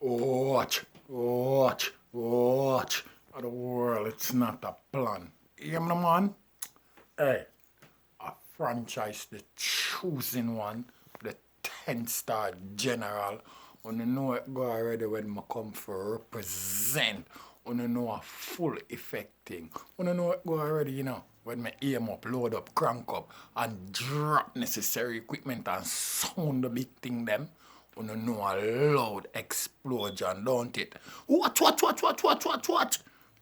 Watch. Of the world, it's not a plan. You hear me, man? Hey, a franchise, the choosing one, the 10-star general. You know it go already when I come for represent. You know a full effect thing. You know it go already, when me aim up, load up, crank up, and drop necessary equipment and sound the big thing them. You know a loud explosion, don't it? Watch.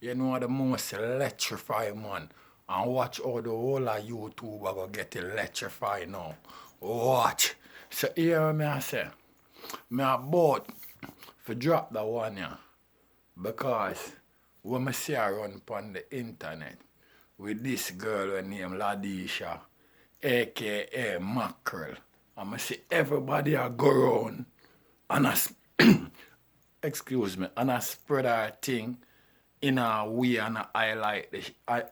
You know the most electrifying one. And watch how the whole of YouTube are going to get electrified now. Watch. So here me I say, me about to drop that one here. Because when I see her run on the internet with this girl named Ladisha, aka Mackerel, and I see everybody a go around and and I spread her thing in a way and I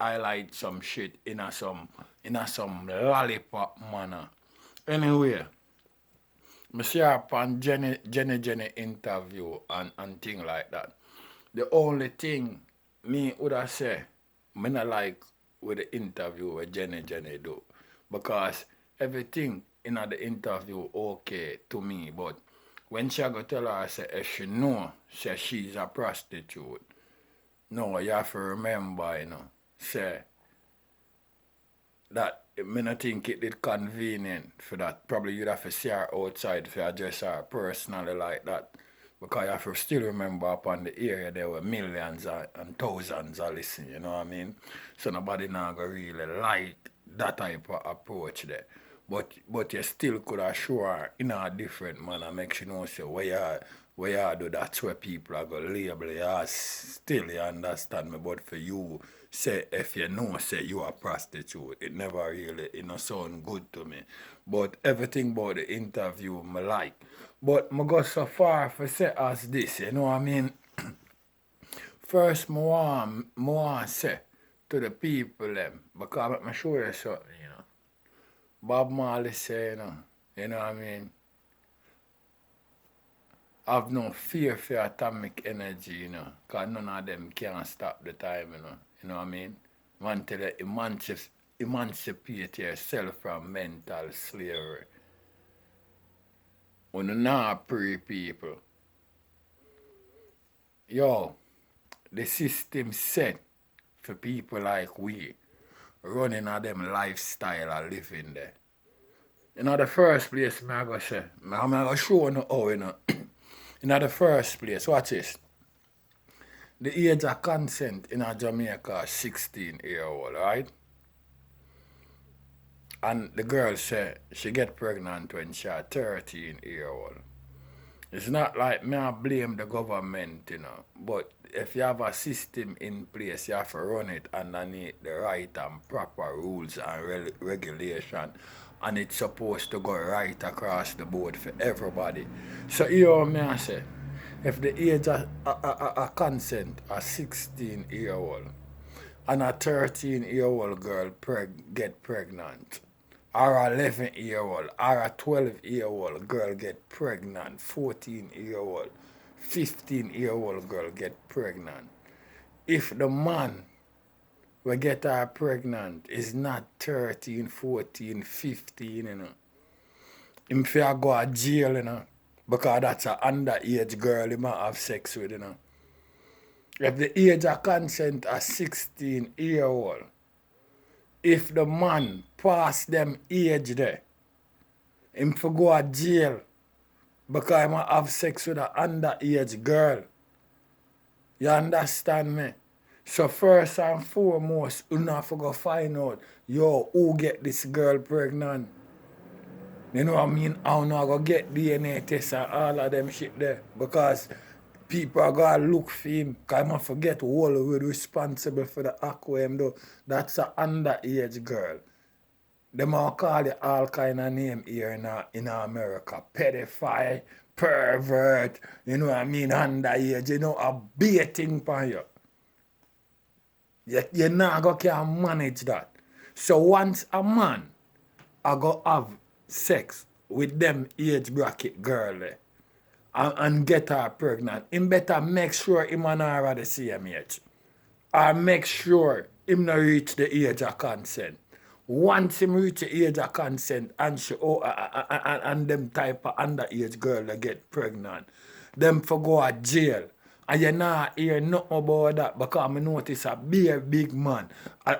highlight some shit in a some lollipop manner. Anyway, I see her on Jenny interview and thing like that. The only thing me would have say, me not like with the interview with Jenny do. Because everything in the interview okay to me, but when she go tell her say if she know say she's a prostitute, no, you have to remember, say that me not think it is convenient for that. Probably you'd have to see her outside if you address her personally like that. Because you have to still remember upon the area there were millions and thousands of listening, you know what I mean? So nobody now go really like that type of approach there. But you still could assure her in a different manner, make sure you know say where you do that's where people are gonna label you as still you understand me. But for you, say if you know say you are a prostitute, it never really sound good to me. But everything about the interview me like. But I go so far for say as this, you know what I mean? First, I want say to the people them, because I'm sure you something. Bob Marley say, you know what I mean? Have no fear for atomic energy, because none of them can stop the time, You know what I mean? Man tell you emancipate yourself from mental slavery. When you not pray people. Yo, the system set for people like we running on them lifestyle and living there. The first place, I go say, I'm going to show you how, In the first place, watch this. The age of consent in Jamaica is 16-year-old, right? And the girl said she get pregnant when she a 13-year-old. It's not like me I blame the government, but if you have a system in place, you have to run it underneath the right and proper rules and regulation. And it's supposed to go right across the board for everybody. So you me I say, if the age of consent a 16-year-old and a 13-year-old girl get pregnant, or a 11-year-old, or a 12-year-old girl get pregnant, 14-year-old, 15-year-old girl get pregnant. If the man we get her pregnant is not 13, 14, 15, him fear go to jail, because that's an underage girl he might have sex with, If the age of consent is 16-year-old, if the man pass them age there, him for go to jail because he might have sex with an underage girl. You understand me? So first and foremost, you have to go find out, who get this girl pregnant? You know what I mean? How not go get DNA tests and all of them shit there. Because people are going to look for him. Because I forget who will be responsible for the act with him, though. That's an underage girl. Them all call it all kind of name here in America. Pedophile, pervert, you know what I mean, underage, a baiting for you. You not can manage that. So once a man I go have sex with them age bracket girl, and get her pregnant, him better make sure him and her are the same age. Or make sure him not reach the age of consent. Once him reach the age of consent and and them type of underage girl that get pregnant, them for go to jail. And you not hear nothing about that because I notice a big man a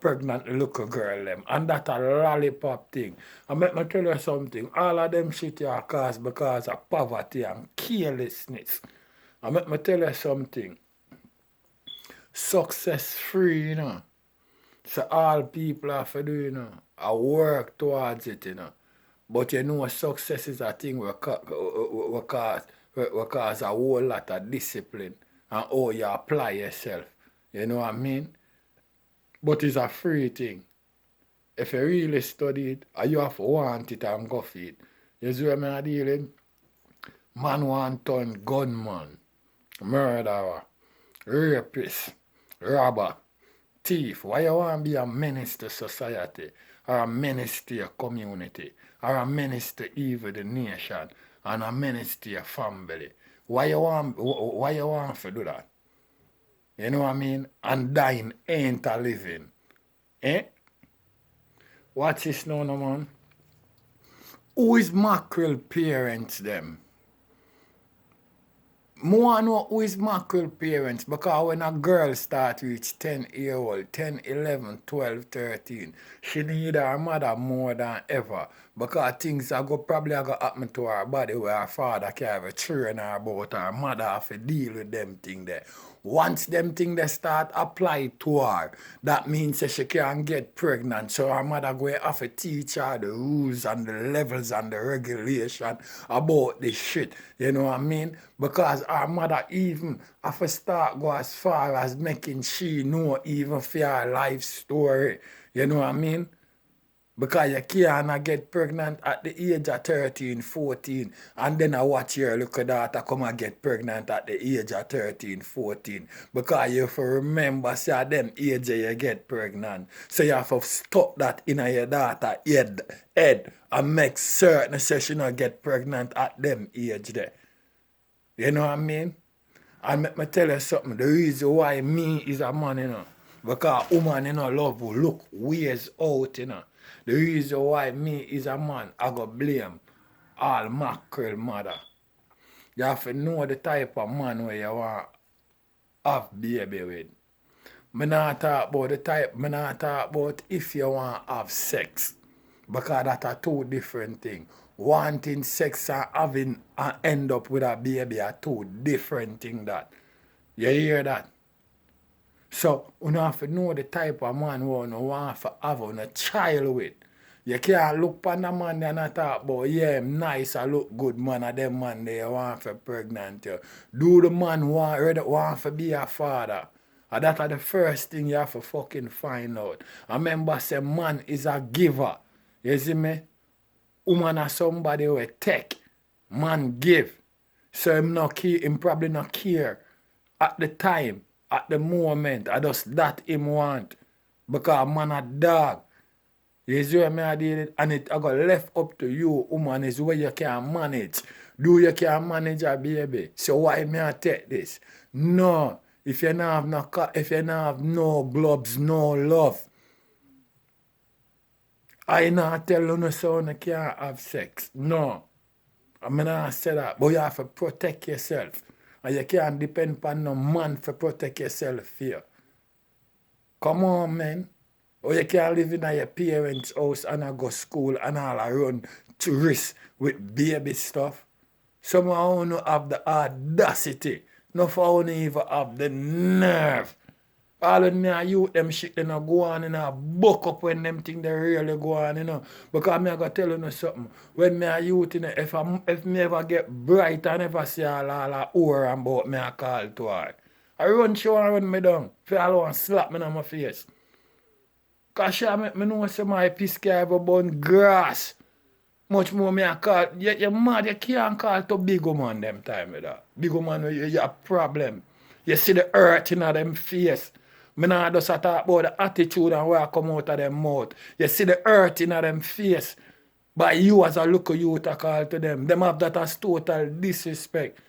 pregnant little girl them. And that a lollipop thing. And let me tell you something. All of them shit are caused because of poverty and carelessness. And let me tell you something. Success free, you know. So all people have to do, you know, I work towards it, you know. But you know, success is a thing we cause a whole lot of discipline and how you apply yourself. You know what I mean? But it's a free thing. If you really study it, you have to want it and go for it. You see what I'm dealing? Man want turn gunman, murderer, rapist, robber, thief. Why you want to be a menace to society, or a menace to your community, or a menace to even the nation, and a menace to your family? Why you want to do that? You know what I mean? And dying ain't a living. Eh? Watch this now, no man. Who is mackerel parents them? More know who is mackerel parents because when a girl start reach 10-year-old, 10, 11, 12, 13, she need her mother more than ever because things are probably going to happen to her body where her father can't train her about her mother have to deal with them things there. Once them things they start apply to her, that means that she can get pregnant. So her mother going to have to teach her the rules and the levels and the regulation about this shit. You know what I mean? Because our mother even have to start go as far as making she know even for her life story. You know what I mean? Because you can't get pregnant at the age of 13, 14, and then I watch your little daughter come and get pregnant at the age of 13, 14. Because you have to remember, say, at them age you get pregnant. So you have to stop that in your daughter head and make certain say she not get pregnant at them age there. You know what I mean? And let me tell you something, the reason why me is a man, you know, because woman, you know, love will look ways out, you know. The reason why me is a man, I go blame all mackerel mother. You have to know the type of man where you want to have baby with. Me not talk about the type, me not talk about if you want to have sex. Because that's a two different things. Wanting sex and having and end up with a baby are two different things that. You hear that? So, you have to know the type of man who you want to have a child with. You can't look upon a man and talk about, yeah, I'm nice, I look good, man, and them man they want to pregnant you. Do the man want to be a father? And that's the first thing you have to fucking find out. I remember say man is a giver. You see me? Woman is somebody who take. Man give. So him probably not care at the time. At the moment, I just that him want. Because man a dog. You see what I did? And it I got left up to you, woman, is where you can manage. Do you can manage a baby? So why me I take this? No. If you not have no gloves, no love. I not tell you no son you can't have sex. No. I mean I say that. But you have to protect yourself. And you can't depend on no man to protect yourself here. Come on, man. Or you can't live in your parents' house and I go school and all I run tourists with baby stuff. Some of you have the audacity. No for you even have the nerve. All of them youth, them shit, they not go on, you know, buck up when them things they really go on, you know. Because me I gotta tell you something. When me a youth, you know, if me ever get bright and never see all over about me I call to her. I run show and run me down. If you all want slap me on my face. Because she make me know say my piss can ever burn grass. Much more me I call. You're mad, you can't call to big woman them time with that. Big woman, you have a problem. You see the hurt in them face. Me not just talk about the attitude and where I come out of them mouth. You see the hurt in them face. But you as a local youth a call to them. Them have that as total disrespect.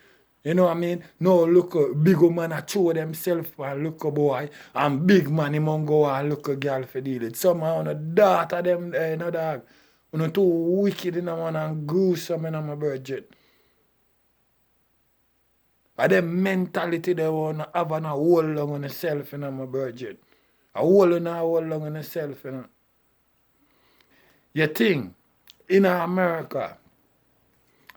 You know what I mean? No look big man a show themselves and look a boy and big man him on go and look a girl for deal it. Somehow on a daughter them you know dog. You know too wicked in a man and gruesome in my virgin. But them mentality they wanna have and a hold long on themself in my virgin. A hold long on themself, you know. You think in America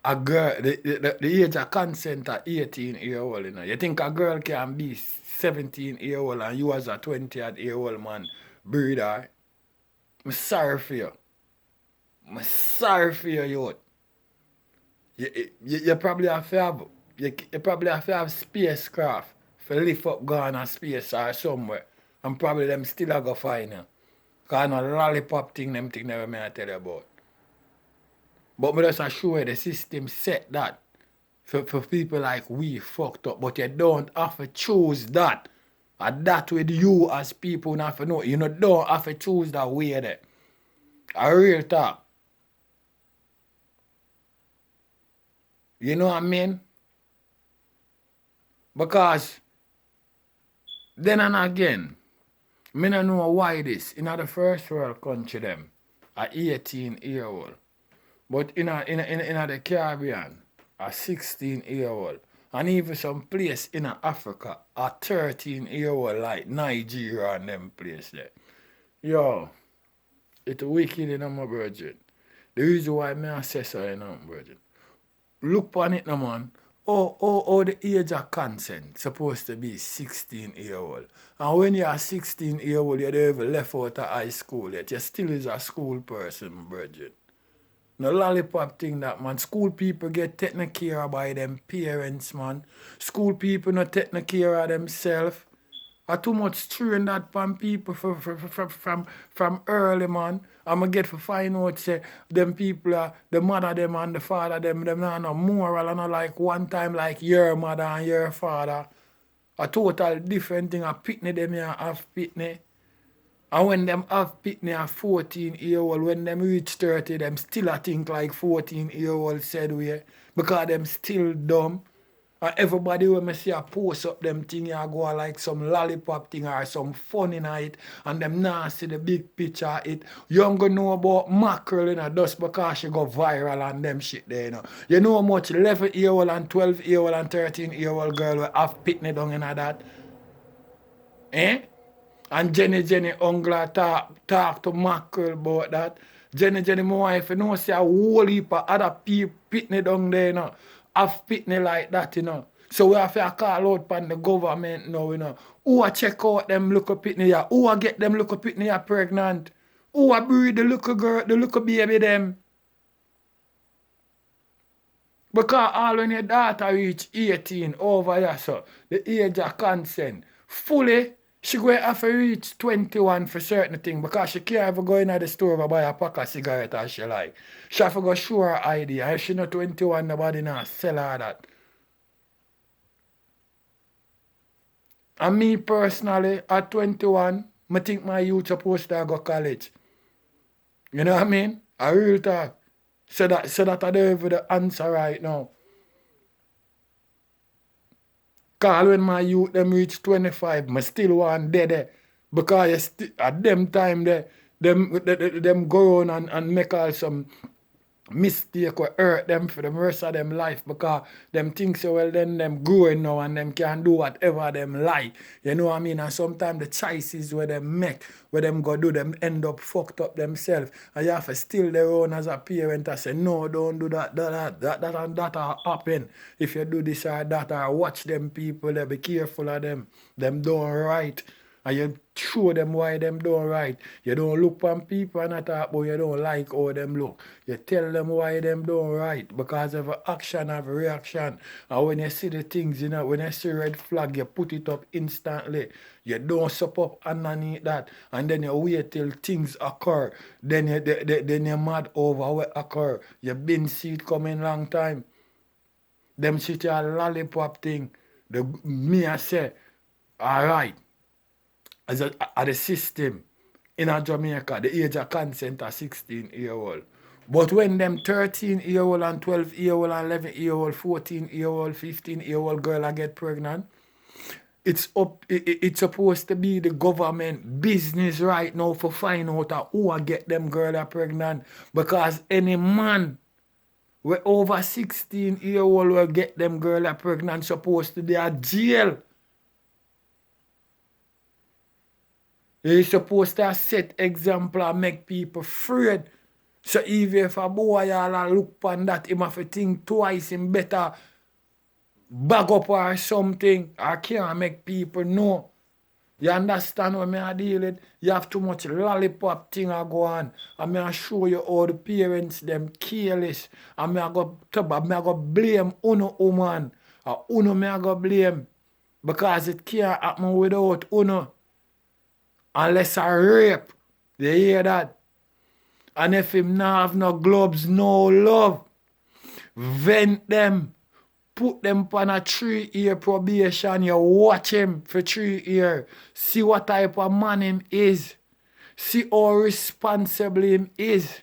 a girl, the age of consent at 18-year-old, you know. You think a girl can be 17-year-old and you as a 20-year-old man breed her? I'm sorry for you. I'm sorry for you, youth. You probably have to have, you probably have to have spacecraft for lift up gone in space or somewhere. And probably them still a go find you. Because no lollipop thing, them thing never may I tell you about. But me just assure you the system set that for people like we fucked up. But you don't have to choose that. And that with you as people not have to know. You know, don't have to choose that way there. A real talk. You know what I mean? Because then and again, me don't know why this. In the first world country them, a 18-year-old. But in the Caribbean, a 16-year-old. And even some place in Africa, a 13-year-old like Nigeria and them place there. Yo, it's wicked in my virgin. The reason why me say so in my virgin. Look on it, no man. Oh, the age of consent supposed to be 16-year-old. And when you're 16-year-old, you don't even left out of high school yet. You still is a school person, virgin. No lollipop thing that, man. School people get taken care of by them parents, man. School people not taking care of themselves. I too much strain that from people from early, man. I'ma get for find out say them people are the mother them and the father them not no moral and not like one time like your mother and your father. A total different thing. A pitney them here have pitney. And when them have pitney a 14-year-old, when them reach 30, them still a think like 14-year-old said we. Because them still dumb. And everybody when me see a post up them thing, you go like some lollipop thing or some fun in it, and them not see the big picture of it. You don't go know about mackerel in a dust because she go viral and them shit there, you know. You know how much 11-year-old and 12-year-old and 13-year-old girl will have pitney down in that? Eh? And Jenny Ungla talk to mackerel about that. Jenny, my wife, you know, see a whole heap of other people pitney down there, you know. Have pitney like that, you know. So we have to call out upon the government now, you know. Who a check out them little pitney here? Who a get them little pitney here pregnant? Who a breed the little girl, the little baby them? Because all when your daughter reach 18 over here, so the age of consent, fully, she going to have to reach 21 for certain things because she can't ever go in the store and buy a pack of cigarette as she like. She have to go show her ID. And if she not 21, nobody not sell her that. And me personally, at 21, I think my youth supposed to go college. You know what I mean? A real talk. So that I don't have the answer right now. Because when my youth them reach 25, I still want dead. Because at them time, them go on and make all some mistake or hurt them for the rest of them life because them think so well then them growing now and them can do whatever them like. You know what I mean? And sometimes the choices where them make, where them go do, them end up fucked up themselves. And you have to still their own as a parent and say, no, don't do that and that happen. If you do this or that or watch them people, be careful of them. Them don't right. And you show them why them don't right. You don't look on people and not talk about you don't like how them look. You tell them why them don't right. Because every action have a reaction. And when you see the things, you know, when you see red flag, you put it up instantly. You don't sup up underneath that. And then you wait till things occur. Then you mad over what occur. You been see it coming long time. Them shit a lollipop thing. Me I say, alright. As the system in Jamaica, the age of consent are 16-year-old. But when them 13-year-old and 12-year-old and 11-year-old, 14-year-old, 15-year-old girl I get pregnant, it's supposed to be the government business right now for find out who I get them girl are pregnant. Because any man we over 16-year-old will get them girl are pregnant supposed to be at jail. You're supposed to set example and make people afraid. So even if a boy all look upon that, him have to think twice, him better bag up or something, or can't make people know. You understand what I deal with? You have too much lollipop thing go on. And I show you how the parents them careless. And I go blame uno woman. And uno me I go blame. Because it can't happen without uno. Unless I rape. You hear that? And if him not have no gloves, no love, vent them. Put them on a 3-year probation. You watch him for 3 years. See what type of man him is. See how responsible him is.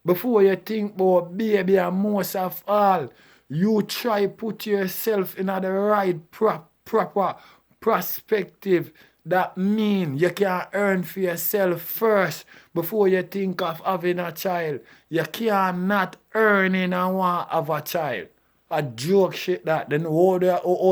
Before you think about baby, and most of all, you try put yourself in the right proper perspective. That mean you can earn for yourself first before you think of having a child. You cannot earn and want to have a child. A joke shit that. Then how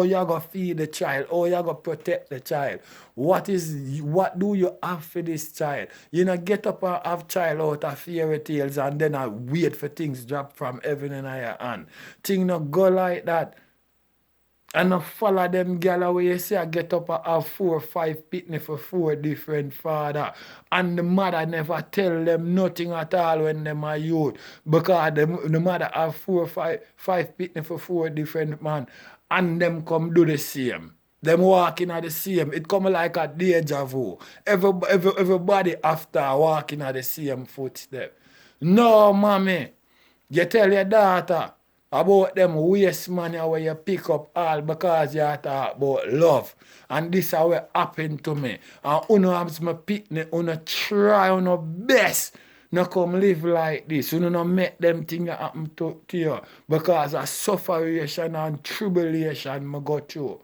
you gonna feed the child? How you gonna protect the child? What do you have for this child? You know, get up and have child out of fairy tales and then I wait for things drop from heaven in your hand. Thing not go like that. And not follow them gal where you say I get up and have 4 or 5 pitney for 4 different father. And the mother never tell them nothing at all when them are youth. Because the mother have 4 or 5 pitney for 4 different man. And them come do the same. Them walking at the same. It come like a deja vu. Everybody after walking at the same footstep. No, mommy. You tell your daughter about them waste money where you pick up all because you talk about love. And this is what happened to me. And uno have my pitney, uno try uno best. No come live like this. Uno no make them things happen to you. Because of sufferation and tribulation I go through.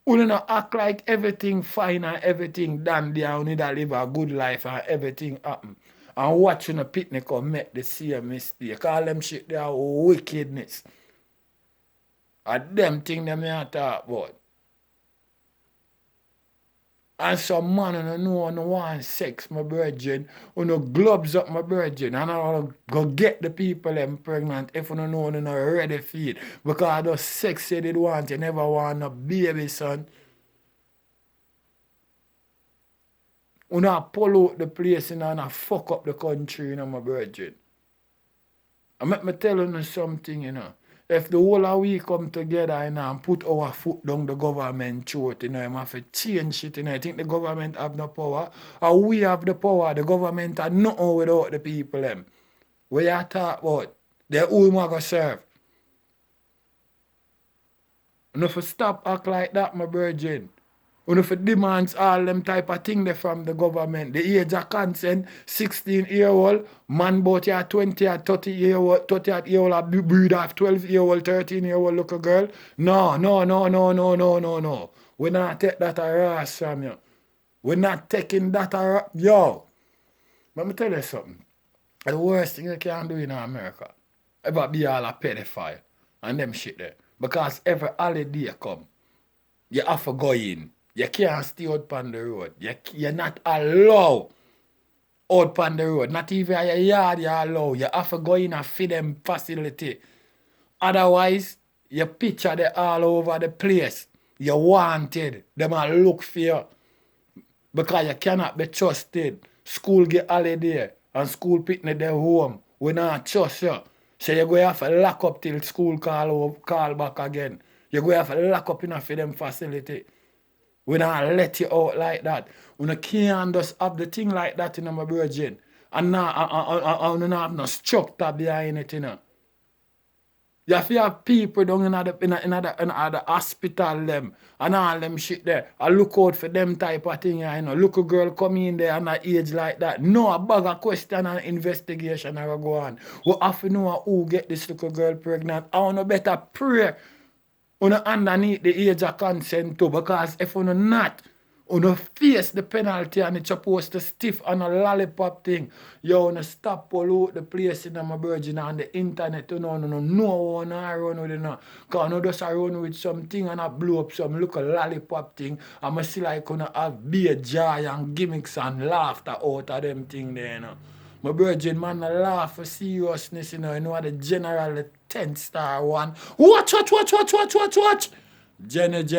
Uno no act like everything fine and everything done there. Uno need to live a good life and everything happen. And watching a picnic come make the same mistake. All them shit they are wickedness. And them thing them I talk about. And some man who know no want sex, my brethren, who no gloves up my brethren, and I go get the people them pregnant if you know no ready for it. Because the sex you did want, you never want a baby, son. You not pull out the place and fuck up the country, my brethren. And let me tell you something, If the whole of we come together, and put our foot down the government throat, you have to change shit, I think the government have no power. Or we have the power. The government are nothing without the people, them. What you talk about? They who am I going to serve? And if you stop act like that, my brethren, and if it demands all them type of thing from the government, the age of consent, 16-year-old, man about your 20 or 30-year-old, 30-year-old, breed off 12-year-old, 13-year-old little girl. No. We not take that harass from you. We're not taking that harass. Yo, let me tell you something. The worst thing you can do in America, ever be all a pedophile and them shit there. Because every holiday come, you have to go in. You can't stay out on the road. You're not allowed out on the road. Not even at your yard you're allowed. You have to go in and feed them facility. Otherwise, you picture them all over the place. You're wanted. Them will look for you. Because you cannot be trusted. School get holiday and school picnic their home. We not trust you. So you're going to have to lock up till school call back again. You're going to have to lock up in a for them facility. We don't let you out like that. We can't just have the thing like that, my brethren. And now, I don't have no structure behind it, You have to have people down in the hospital them and all them shit there. I look out for them type of thing, you know. Look a girl come in there and age like that. No, a bag of question and investigation are go on. We have to know who get this little girl pregnant. I want to better pray underneath the age of consent too, because if you not, you face the penalty and it's supposed to stiff on a lollipop thing. You want to stop pollute the place in my virgin on the internet. You know one run with it now. Because you just run with something and I blow up some look a lollipop thing. And I see like you have be a joy and gimmicks and laughter out of them thing there, you know. My virgin man I laugh for seriousness, you know the general the 10-star one. Watch. Jenny